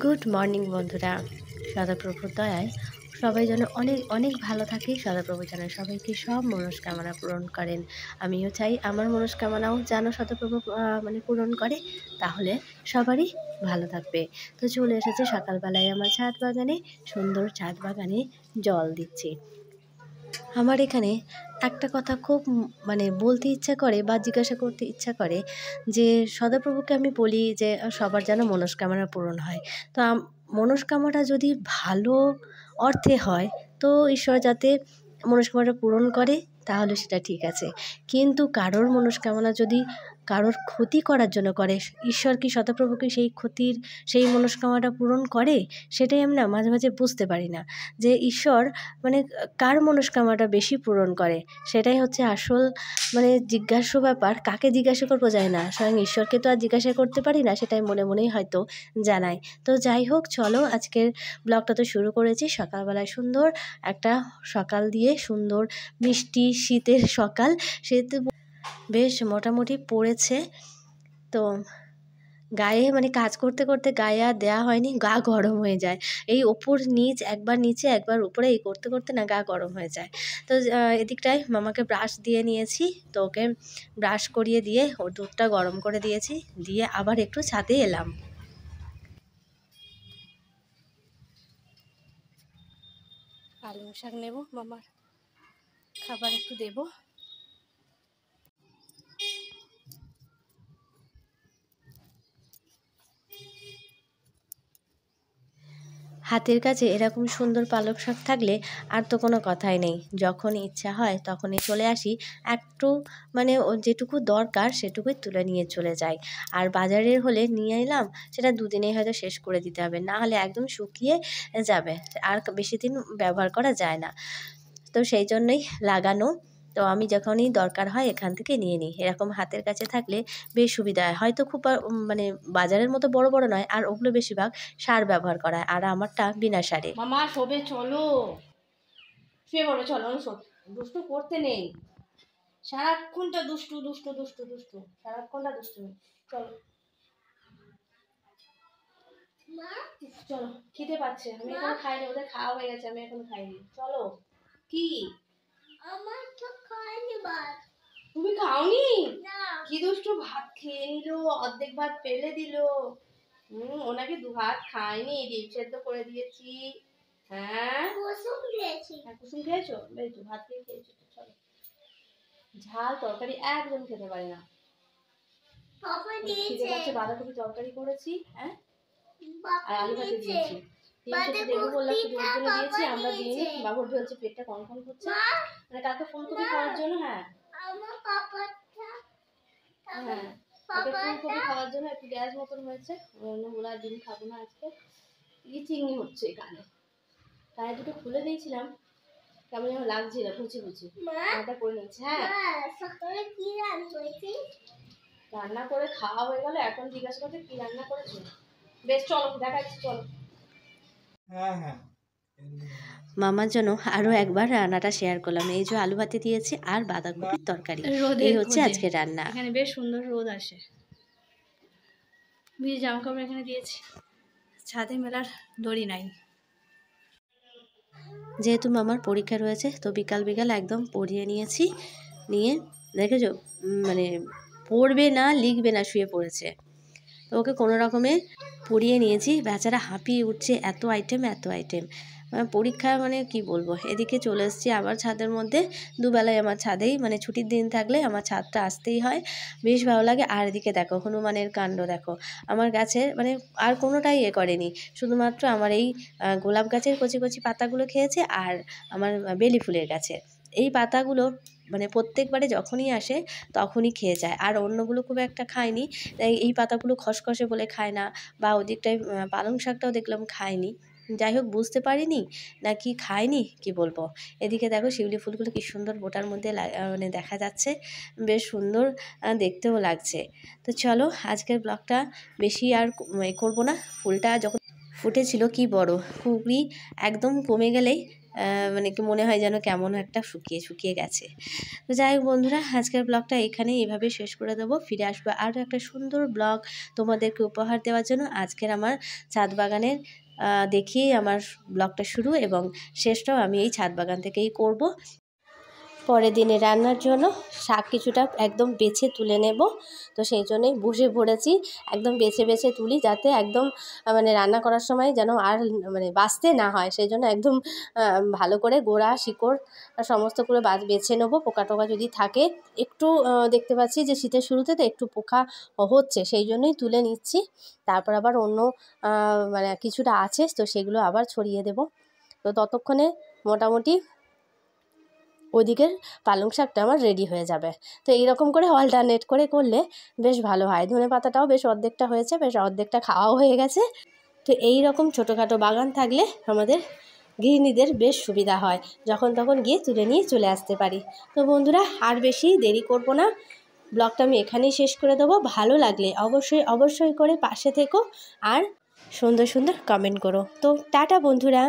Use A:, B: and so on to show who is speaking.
A: Good morning বন্ধুরা। সদাপ্রভুর দয়ায় সবাই যেন অনেক অনেক ভালো থাকে। সদাপ্রভু যেন সবাইকে সব মনস্কামনা পূরণ করেন। আমিও চাই আমার মনস্কামনাও যেন সদাপ্রভু পূরণ করে, তাহলে সবারই ভালো থাকবে। তো চলে এসেছে সকালবেলায় আমার ছাদ বাগানে, সুন্দর ছাদ বাগানে জল দিচ্ছি। আমার এখানে একটা কথা খুব বলতে ইচ্ছা করে বা জিজ্ঞাসা করতে ইচ্ছা করে যে সদাপ্রভুকে আমি বলি যে সবার যেন মনস্কামনা পূরণ হয়। তো মনস্কামনা যদি ভালো অর্থে হয়, তো ঈশ্বর যাতে মনস্কামনা পূরণ করে তাহলে সেটা ঠিক আছে। কিন্তু কারোর মনস্কামনা যদি কারোর ক্ষতি করার জন্য করে, ঈশ্বর কি সদাপ্রভুকে সেই মনস্কামনাটা পূরণ করে? সেটাই আমি না মাঝে মাঝে বুঝতে পারি না যে ঈশ্বর কার মনস্কামনাটা বেশি পূরণ করে। সেটাই হচ্ছে আসল জিজ্ঞাস্য ব্যাপার। কাকে জিজ্ঞাসা করবো যায় না, স্বয়ং ঈশ্বরকে তো আর জিজ্ঞাসা করতে পারি না, সেটাই মনে মনেই হয়তো জানাই। তো যাই হোক, চলো আজকের ব্লগটা তো শুরু করেছি সকালবেলায়। সুন্দর একটা সকাল দিয়ে, সুন্দর মিষ্টি শীতের সকাল। শীত বেশ মোটামুটি পড়েছে। তো গায়ে কাজ করতে করতে গায়ে আর দেওয়া হয়নি, গা গরম হয়ে যায়। এই ওপর নিচ, একবার নিচে একবার উপরে, এই করতে করতে না গা গরম হয়ে যায়। তো এদিকটায় মামাকে ব্রাশ দিয়ে নিয়েছি, তো ওকে ব্রাশ করিয়ে দিয়ে ওর দুধটা গরম করে দিয়েছি, দিয়ে আবার একটু ছাদে এলাম। পালং শাক নেব, মামার খাবার একটু দেবো। হাতের কাছে এরকম সুন্দর পালক শাক থাকলে আর তো কোনো কথাই নেই। যখন ইচ্ছা হয় তখনই চলে আসি, একটু যেটুকু দরকার সেটুকুই তুলে নিয়ে চলে যাই। আর বাজারের হলে নিয়ে এলাম, সেটা দুদিনেই হয়তো শেষ করে দিতে হবে, না হলে একদম শুকিয়ে যাবে, আর বেশি দিন ব্যবহার করা যায় না। তো সেই জন্যই লাগানো। তো আমি যখনই দরকার হয় এখান থেকে নিয়ে নিই। এরকম হাতের কাছে থাকলে বেশ সুবিধা হয়। হয়তো খুব বাজারের মতো বড় বড় নয়, আর ওগুলো বেশিরভাগ সার ব্যবহার করা হয়, আর আমারটা বিনা সারে। মামা শোবে, চলো শুয়ে পড়ো, চলো শোন। দুষ্টু করতে নেই, সারাক্ষণটা দুষ্টু দুষ্টু দুষ্টু দুষ্টু, সারাক্ষণটা দুষ্টু। চলো চলো, খিদে পাচ্ছে, আমি এখন খাইনি, ওদের খাওয়া হয়ে গেছে, আমি এখন খাইনি। চলো। কি আমার তো খাইনি ভাত। তুমি খাওনি? না। কি দুষ্টু, ভাত খেয়ে নিল, অর্ধেক ভাত ফেলে দিল। ওনাকে দু ভাত খায়নি, ডিম সেদ্ধ করে দিয়েছি। হ্যাঁ কুসুম খেয়েছি। হ্যাঁ কুসুম খেয়েছো, বেশ ভাত খেয়ে খেয়েছো। চলো, ঝাল তরকারি একদম খেতে পারি না। পাপা দিয়েছে, বাঁধাকপি তরকারি করেছি, হ্যাঁ, আর আলু ভাতে দিয়েছি। দেবো বললাম, শুধু ওর জন্য দিয়েছি, আমরা দিইনি। বাবুর বলছে পেটটা কনকন করছে, কালকে ফুলকপি খাওয়ার জন্য। হ্যাঁ আমার পাপাটা, হ্যাঁ ফুলকপি খাওয়ার জন্য একটু গ্যাস মতন হয়েছে, অন্য গুলা ডিম খাবো না আজকে। চিংড়ি হচ্ছে এখানে, তাই দুটো খুলে দিয়েছিলাম, কেমন যেন লাগছিল, কুচি কুচি ওটা করে নিচ্ছে। হ্যাঁ সকালে কি রান্না করে খাওয়া হয়ে গেল, এখন জিজ্ঞাসা করছে কি রান্না করেছো। বেশ চলো দেখাচ্ছি, চলো। হ্যাঁ হ্যাঁ, মামার জন্য আরও একবার রান্নাটা শেয়ার করলাম। এই যে আলু ভাতে দিয়েছি আর বাঁধাকপির তরকারি, এই হচ্ছে আজকে রান্না। এখানে বেশ সুন্দর রোদ আসে, ভিজে জামা কাপড় এখানে দিয়েছি, ছাদে মেলার দড়ি নাই। যেহেতু মামার পরীক্ষা রয়েছে, তো বিকাল বিকাল একদম পড়িয়ে নিয়েছি, নিয়ে দেখেছো পড়বে না লিখবে না, শুয়ে পড়েছে। তো ওকে কোনো রকমে পড়িয়ে নিয়েছি, বেচারা হাঁপিয়ে উঠছে, এত আইটেম এত আইটেম। পরীক্ষা কি বলবো। এদিকে চলে এসেছি আবার ছাদের মধ্যে, দুবেলায় আমার ছাদেই ছুটির দিন থাকলে আমার ছাদটা আসতেই হয়, বেশ ভালো লাগে। আর এদিকে দেখো হনুমানের কাণ্ড দেখো, আমার গাছের আর কোনোটাই করেনি, শুধুমাত্র আমার এই গোলাপ গাছের কচি কচি পাতাগুলো খেয়েছে, আর আমার বেলি ফুলের গাছে এই পাতাগুলো প্রত্যেকবারে যখনই আসে তখনই খেয়ে যায়, আর অন্যগুলো খুব একটা খায়নি। এই পাতাগুলো খসখসে বলে খায় না, বা ওদিকটায় পালং শাকটাও দেখলাম খায়নি। যাই হোক, বুঝতে পারিনি নাকি খায়নি, কি বলবো। এদিকে দেখো শিউলি ফুলগুলো কি সুন্দর বোটার মধ্যে দেখা যাচ্ছে, বেশ সুন্দর দেখতেও লাগছে। তো চলো, আজকের ব্লগটা বেশি আর করব না। ফুলটা যখন ফুটেছিল কি বড়, কুঁকড়ি একদম কমে গেলেই মানে কি মনে হয় যেন কেমন একটা শুকিয়ে শুকিয়ে গেছে। তো যাই হোক বন্ধুরা, আজকের ব্লগটা এখানেই এভাবে শেষ করে দেবো। ফিরে আসবো আরও একটা সুন্দর ব্লগ তোমাদেরকে উপহার দেওয়ার জন্য। আজকের আমার ছাদ বাগানের দেখিয়েই আমার ব্লগটা শুরু, এবং শেষটাও আমি এই ছাদ বাগান থেকেই করব। পরের দিনে রান্নার জন্য শাক কিছুটা একদম বেছে তুলে নেব, তো সেই জন্যই বসে পড়েছি। একদম বেছে বেছে তুলি, যাতে একদম মানে রান্না করার সময় যেন আর মানে বাছতে না হয়, সেই জন্য একদম ভালো করে গোড়া শিকড় সমস্তগুলো বেছে নেবো। পোকা টোকা যদি থাকে, একটু দেখতে পাচ্ছি যে শীতের শুরুতে তো একটু পোকা হচ্ছে, সেই জন্যই তুলে নিচ্ছি। তারপর আবার অন্য মানে কিছুটা আছে, তো সেগুলো আবার ছড়িয়ে দেব। তো ততক্ষণে মোটামুটি ওদিকের পালং শাকটা আমার রেডি হয়ে যাবে। তো এইরকম করে অল্টারনেট করে করলে বেশ ভালো হয়। ধনে পাতাটাও বেশ অর্ধেকটা হয়েছে, বেশ অর্ধেকটা খাওয়াও হয়ে গেছে। তো এই রকম ছোটোখাটো বাগান থাকলে আমাদের গৃহিণীদের বেশ সুবিধা হয়, যখন তখন গিয়ে তুলে নিয়ে চলে আসতে পারি। তো বন্ধুরা, আর বেশি দেরি করব না, ব্লগটা আমি এখানেই শেষ করে দেবো। ভালো লাগলে অবশ্যই অবশ্যই করে পাশে থেকো আর সুন্দর সুন্দর কমেন্ট করো। তো টাটা বন্ধুরা।